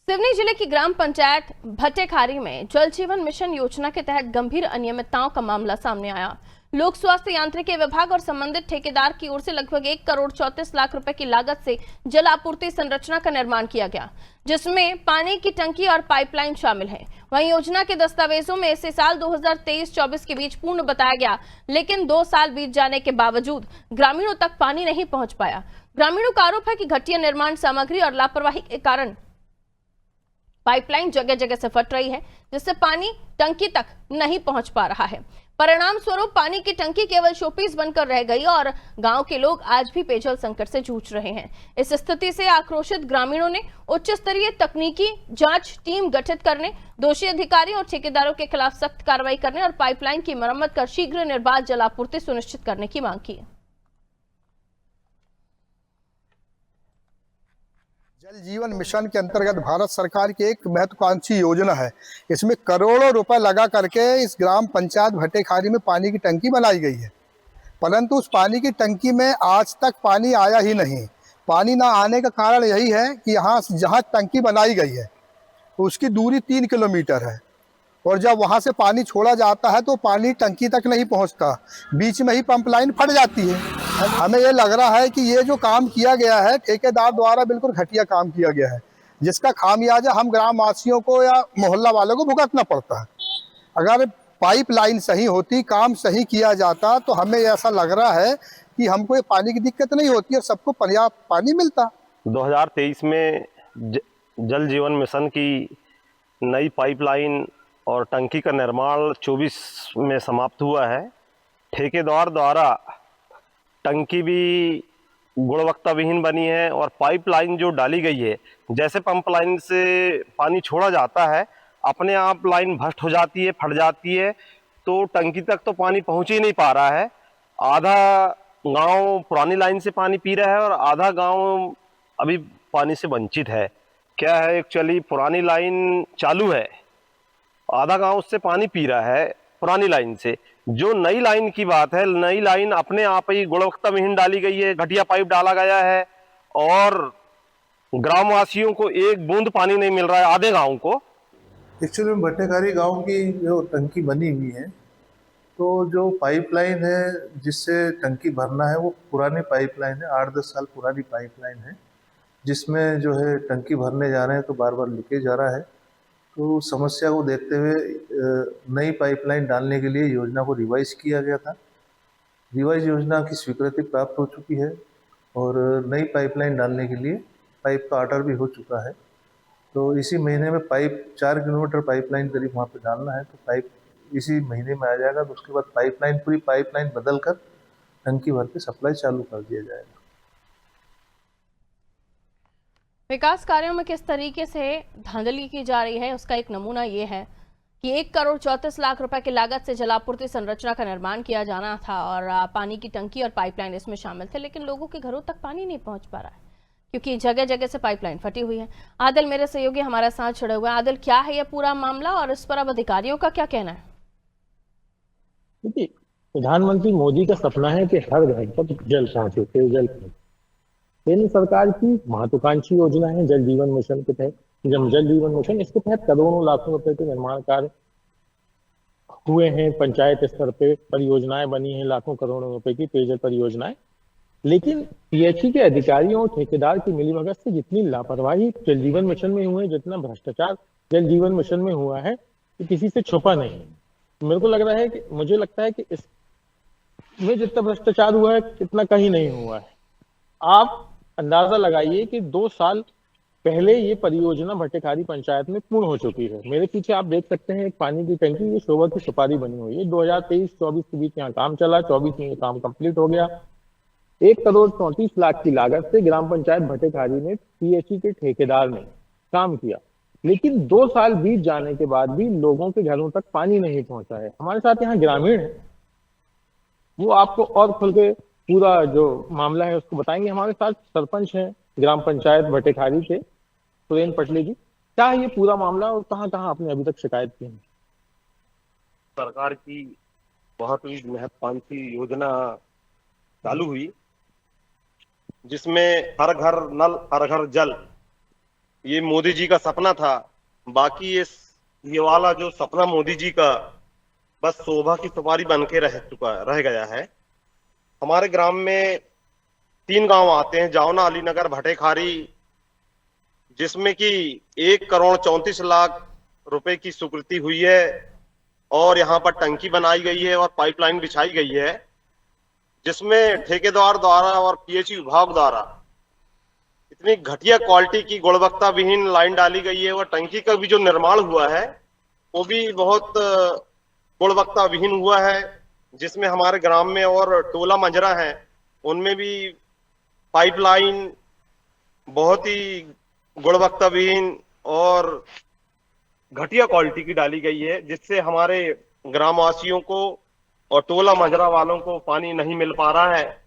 सिवनी जिले की ग्राम पंचायत भट्टेखारी में जल जीवन मिशन योजना के तहत गंभीर अनियमितताओं का मामला सामने आया। लोक स्वास्थ्य यांत्रिकी विभाग और संबंधित ठेकेदार की ओर से लगभग 1,34,00,000 रुपए की लागत से जल आपूर्ति संरचना का निर्माण किया गया, जिसमें पानी की टंकी और पाइपलाइन शामिल है। वहीं योजना के दस्तावेजों में इसे साल 2023-24 के बीच पूर्ण बताया गया, लेकिन 2 साल बीत जाने के बावजूद ग्रामीणों तक पानी नहीं पहुंच पाया। ग्रामीणों का आरोप है कि घटिया निर्माण सामग्री और लापरवाही के कारण पाइपलाइन जगह जगह से फट रही है, जिससे पानी टंकी तक नहीं पहुंच पा रहा है। परिणाम स्वरूप पानी की टंकी केवल शोपीस बनकर रह गई और गांव के लोग आज भी पेयजल संकट से जूझ रहे हैं। इस स्थिति से आक्रोशित ग्रामीणों ने उच्च स्तरीय तकनीकी जांच टीम गठित करने, दोषी अधिकारी और ठेकेदारों के खिलाफ सख्त कार्रवाई करने और पाइपलाइन की मरम्मत कर शीघ्र निर्बाध जल आपूर्ति सुनिश्चित करने की मांग की। जल जीवन मिशन के अंतर्गत भारत सरकार की एक महत्वाकांक्षी योजना है। इसमें करोड़ों रुपए लगा करके इस ग्राम पंचायत भट्टेखारी में पानी की टंकी बनाई गई है, परंतु उस पानी की टंकी में आज तक पानी आया ही नहीं। पानी ना आने का कारण यही है कि यहाँ जहाँ टंकी बनाई गई है उसकी दूरी 3 किलोमीटर है और जब वहाँ से पानी छोड़ा जाता है तो पानी टंकी तक नहीं पहुँचता, बीच में ही पंप लाइन फट जाती है। हमें ये लग रहा है कि ये जो काम किया गया है ठेकेदार द्वारा बिल्कुल घटिया काम किया गया है, जिसका खामियाजा हम ग्राम वासियों को या मोहल्ला वालों को भुगतना पड़ता है। अगर पाइप लाइन सही होती, काम सही किया जाता तो हमें ऐसा लग रहा है कि हमको ये पानी की दिक्कत नहीं होती और सबको पर्याप्त पानी मिलता। 2023 में जल जीवन मिशन की नई पाइपलाइन और टंकी का निर्माण 24 में समाप्त हुआ है। ठेकेदार द्वारा टंकी भी गुणवत्ता विहीन बनी है और पाइपलाइन जो डाली गई है, जैसे पंप लाइन से पानी छोड़ा जाता है अपने आप लाइन भस्ट हो जाती है, फट जाती है, तो टंकी तक तो पानी पहुंच ही नहीं पा रहा है। आधा गांव पुरानी लाइन से पानी पी रहा है और आधा गांव अभी पानी से वंचित है। क्या है, एक्चुअली पुरानी लाइन चालू है, आधा गांव उससे पानी पी रहा है पुरानी लाइन से। जो नई लाइन की बात है, नई लाइन अपने आप ही गुणवत्ता विहीन डाली गई है, घटिया पाइप डाला गया है और ग्रामवासियों को एक बूंद पानी नहीं मिल रहा है, आधे गांव को। एक्चुअली में भट्टेखारी गांव की जो टंकी बनी हुई है, तो जो पाइपलाइन है जिससे टंकी भरना है वो पुरानी पाइपलाइन है, 8-10 साल पुरानी पाइपलाइन है, जिसमें जो है टंकी भरने जा रहे हैं तो बार बार लीकेज आ रहा है। तो समस्या को देखते हुए नई पाइपलाइन डालने के लिए योजना को रिवाइज किया गया था। रिवाइज योजना की स्वीकृति प्राप्त हो चुकी है और नई पाइपलाइन डालने के लिए पाइप का ऑर्डर भी हो चुका है। तो इसी महीने में पाइप 4 किलोमीटर पाइपलाइन करीब वहाँ पे डालना है, तो पाइप इसी महीने में आ जाएगा। तो उसके बाद पाइपलाइन पूरी पाइपलाइन बदल कर टंकी भर के सप्लाई चालू कर दिया जाएगा। विकास कार्यों में किस तरीके से धांधली की जा रही है उसका एक नमूना ये है कि 1,34,00,000 रुपए की लागत से जलापूर्ति संरचना का निर्माण किया जाना था और पानी की टंकी और पाइपलाइन इसमें शामिल थे, लेकिन लोगों के घरों तक पानी नहीं पहुंच पा रहा है क्योंकि जगह जगह से पाइपलाइन फटी हुई है। आदिल मेरे सहयोगी हमारे साथ जुड़े हुए हैं। आदिल, क्या है यह पूरा मामला और इस पर अब अधिकारियों का क्या कहना है? देखिए, प्रधानमंत्री मोदी का सपना है कि हर घर तक जल पहुंचे, पेयजल पहुंचे। केंद्र सरकार की महत्वाकांक्षी योजना है जल जीवन मिशन के तहत। जब जल जीवन मिशन, इसके तहत करोड़ों लाखों रुपए के निर्माण कार्य हुए हैं, पंचायत स्तर पे परियोजनाएं बनी हैं, लाखों करोड़ों रुपए की पेयजल परियोजनाएं। लेकिन पीएचई के अधिकारियों और ठेकेदार की मिलीभगत से जितनी लापरवाही जल जीवन मिशन में हुई है, जितना भ्रष्टाचार जल जीवन मिशन में हुआ है, तो किसी से छुपा नहीं है। मेरे को लग रहा है कि मुझे लगता है कि इसमें जितना भ्रष्टाचार हुआ है इतना कहीं नहीं हुआ है। आप अंदाजा लगाइए कि 2 साल पहले ये परियोजना भट्टेखारी पंचायत में पूर्ण हो चुकी है। मेरे पीछे आप देख सकते हैं एक पानी की टंकी, ये शोभा की सुपारी बनी हुई है। 2023-24 के बीच यहाँ काम चला, 24 में ये काम कंप्लीट हो गया। 1,34,00,000 की लागत से ग्राम पंचायत भट्टेखारी में पीएचई के ठेकेदार ने काम किया, लेकिन 2 साल बीत जाने के बाद भी लोगों के घरों तक पानी नहीं पहुंचा है। हमारे साथ यहाँ ग्रामीण है, वो आपको और खुल के पूरा जो मामला है उसको बताएंगे। हमारे साथ सरपंच हैं ग्राम पंचायत भट्टेखारी के, सुरेन पटले जी। क्या है ये पूरा मामला और कहाँ कहाँ आपने अभी तक शिकायत की है? सरकार की बहुत ही महत्वाकांक्षी योजना चालू हुई, जिसमें हर घर नल हर घर जल ये मोदी जी का सपना था। बाकी ये वाला जो सपना मोदी जी का बस शोभा की सुपारी बन के रह गया है। हमारे ग्राम में 3 गांव आते हैं, जावना, अलीनगर, भटेखारी, जिसमें कि 1,34,00,000 रुपए की स्वीकृति हुई है और यहाँ पर टंकी बनाई गई है और पाइपलाइन बिछाई गई है, जिसमें ठेकेदार द्वारा और पीएचई विभाग द्वारा इतनी घटिया क्वालिटी की गुणवत्ता विहीन लाइन डाली गई है और टंकी का भी जो निर्माण हुआ है वो भी बहुत गुणवत्ता विहीन हुआ है, जिसमें हमारे ग्राम में और टोला मंजरा है उनमें भी पाइपलाइन बहुत ही गुणवत्ता विहीन और घटिया क्वालिटी की डाली गई है, जिससे हमारे ग्रामवासियों को और टोला मंजरा वालों को पानी नहीं मिल पा रहा है।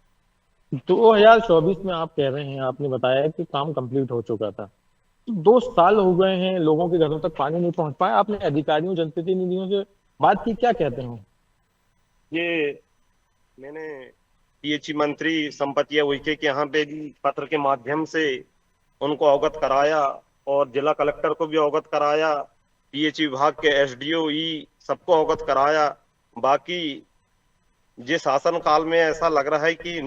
2024 में आप कह रहे हैं, आपने बताया कि काम कंप्लीट हो चुका था, तो 2 साल हो गए हैं, लोगों के घरों तक पानी नहीं पहुंच पाया। आपने अधिकारियों, जनप्रतिनिधियों से बात की, क्या कहते हैं? ये मैंने पीएचई मंत्री संपतिया उइके के यहाँ पे भी पत्र के माध्यम से उनको अवगत कराया और जिला कलेक्टर को भी अवगत कराया, पीएचई विभाग के एसडीओ सबको अवगत कराया। बाकी ये शासन काल में ऐसा लग रहा है कि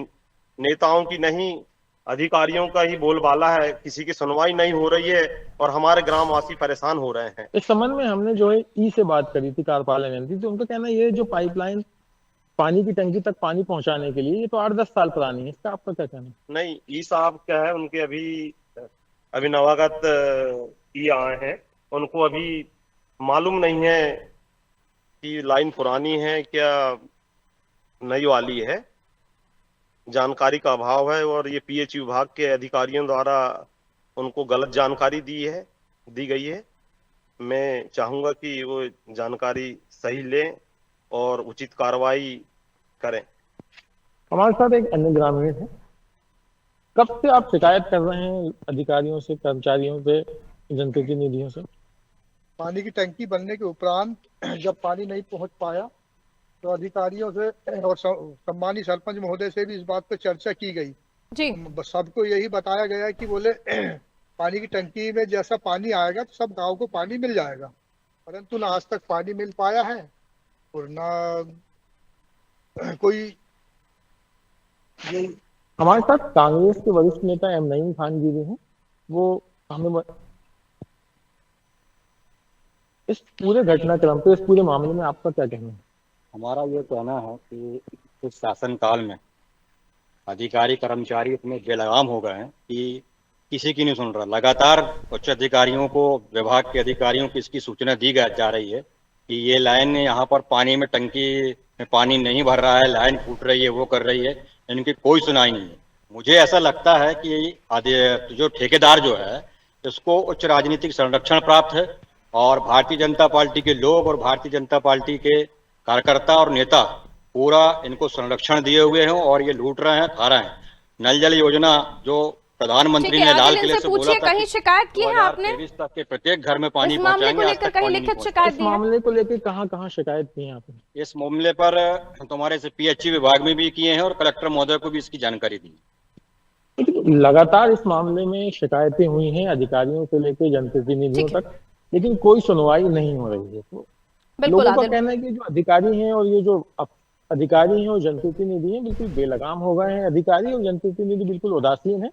नेताओं की नहीं, अधिकारियों का ही बोलबाला है, किसी की सुनवाई नहीं हो रही है और हमारे ग्रामवासी परेशान हो रहे हैं। इस संबंध में हमने जो है ई से बात करी थी, कार्यपालन यंत्री, तो उनका कहना ये जो पाइपलाइन पानी की टंकी तक पानी पहुंचाने के लिए ये तो 8-10 साल पुरानी है, इसका आपका क्या कहना? नहीं, ई साहब क्या है, उनके अभी नवागत ई आए हैं, उनको अभी मालूम नहीं है कि लाइन पुरानी है क्या नई वाली है, जानकारी का अभाव है और ये पीएचई विभाग के अधिकारियों द्वारा उनको गलत जानकारी दी गई है। मैं चाहूंगा कि वो जानकारी सही लें और उचित कार्रवाई करें। हमारे साथ एक अन्य ग्रामीण है, कब से आप शिकायत कर रहे हैं अधिकारियों से, कर्मचारियों से, जनप्रतिनिधियों से? पानी की टंकी बनने के उपरांत जब पानी नहीं पहुंच पाया तो अधिकारियों से और सम्मानित सरपंच महोदय से भी इस बात पर चर्चा की गई जी। सबको यही बताया गया कि बोले पानी की टंकी में जैसा पानी आएगा तो सब गांव को पानी मिल जाएगा, परंतु ना आज तक पानी मिल पाया है और ना कोई। हमारे साथ कांग्रेस के वरिष्ठ नेता एम नईम खान जी भी हैं, वो हमें इस पूरे घटनाक्रम पे, इस पूरे मामले में आपका क्या कहना है? हमारा ये कहना है कि इस शासन काल में अधिकारी कर्मचारी इतने बेलगाम हो गए हैं कि किसी की नहीं सुन रहा। लगातार उच्च अधिकारियों को, विभाग के अधिकारियों को इसकी सूचना दी जा रही है कि ये लाइन यहाँ पर पानी में, टंकी में पानी नहीं भर रहा है, लाइन फूट रही है, वो कर रही है, इनकी कोई सुनाई नहीं है। मुझे ऐसा लगता है कि जो ठेकेदार जो है इसको उच्च राजनीतिक संरक्षण प्राप्त है और भारतीय जनता पार्टी के लोग और भारतीय जनता पार्टी के कार्यकर्ता और नेता पूरा इनको संरक्षण दिए हुए हैं और ये लूट रहे हैं, खा रहे हैं। नल जल योजना जो प्रधानमंत्री ने लाल किले से बोला था, कहीं शिकायत की है आपने? 2023 तक के प्रत्येक घर में पानी इस मामले को पहुंचाएंगे। लेकर कहीं लिखित शिकायत इस दी है? मामले को लेकर कहाँ शिकायत की है आपने? इस मामले पर तुम्हारे से पीएचई विभाग में भी किए हैं और कलेक्टर महोदय को भी इसकी जानकारी दी। लगातार इस मामले में शिकायतें हुई हैं अधिकारियों से लेकर जनप्रतिनिधियों तक, लेकिन कोई सुनवाई नहीं हो रही है। तो लोगों का कहना है कि जो अधिकारी हैं और ये जो अधिकारी हैं और जनप्रतिनिधि हैं बिल्कुल बेलगाम हो गए हैं। अधिकारी और जनप्रतिनिधि बिल्कुल उदासीन है।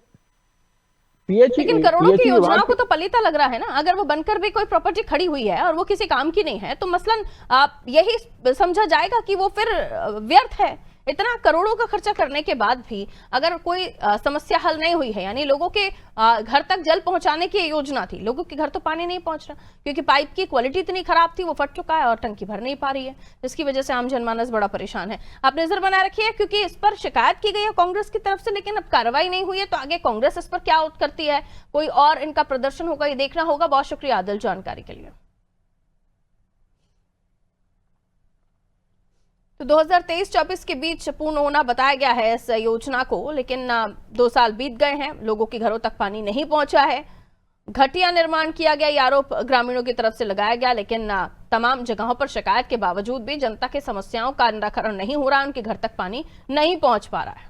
लेकिन करोड़ों की योजनाओं को तो पलीता लग रहा है ना, अगर वो बनकर भी कोई प्रॉपर्टी खड़ी हुई है और वो किसी काम की नहीं है तो मसलन आप यही समझा जाएगा कि वो फिर व्यर्थ है। इतना करोड़ों का खर्चा करने के बाद भी अगर कोई समस्या हल नहीं हुई है, यानी लोगों के घर तक जल पहुंचाने की योजना थी, लोगों के घर तो पानी नहीं पहुंच रहा क्योंकि पाइप की क्वालिटी इतनी खराब थी, वो फट चुका है और टंकी भर नहीं पा रही है, जिसकी वजह से आम जनमानस बड़ा परेशान है। आप नजर बनाए रखिए क्योंकि इस पर शिकायत की गई है कांग्रेस की तरफ से, लेकिन अब कार्रवाई नहीं हुई है तो आगे कांग्रेस इस पर क्या करती है, कोई और इनका प्रदर्शन होगा, ये देखना होगा। बहुत शुक्रिया आदिल जानकारी के लिए। तो 2023-24 के बीच पूर्ण होना बताया गया है इस योजना को, लेकिन 2 साल बीत गए हैं, लोगों के घरों तक पानी नहीं पहुंचा है। घटिया निर्माण किया गया, ये आरोप ग्रामीणों की तरफ से लगाया गया, लेकिन तमाम जगहों पर शिकायत के बावजूद भी जनता की समस्याओं का निराकरण नहीं हो रहा, उनके घर तक पानी नहीं पहुंच पा रहा है।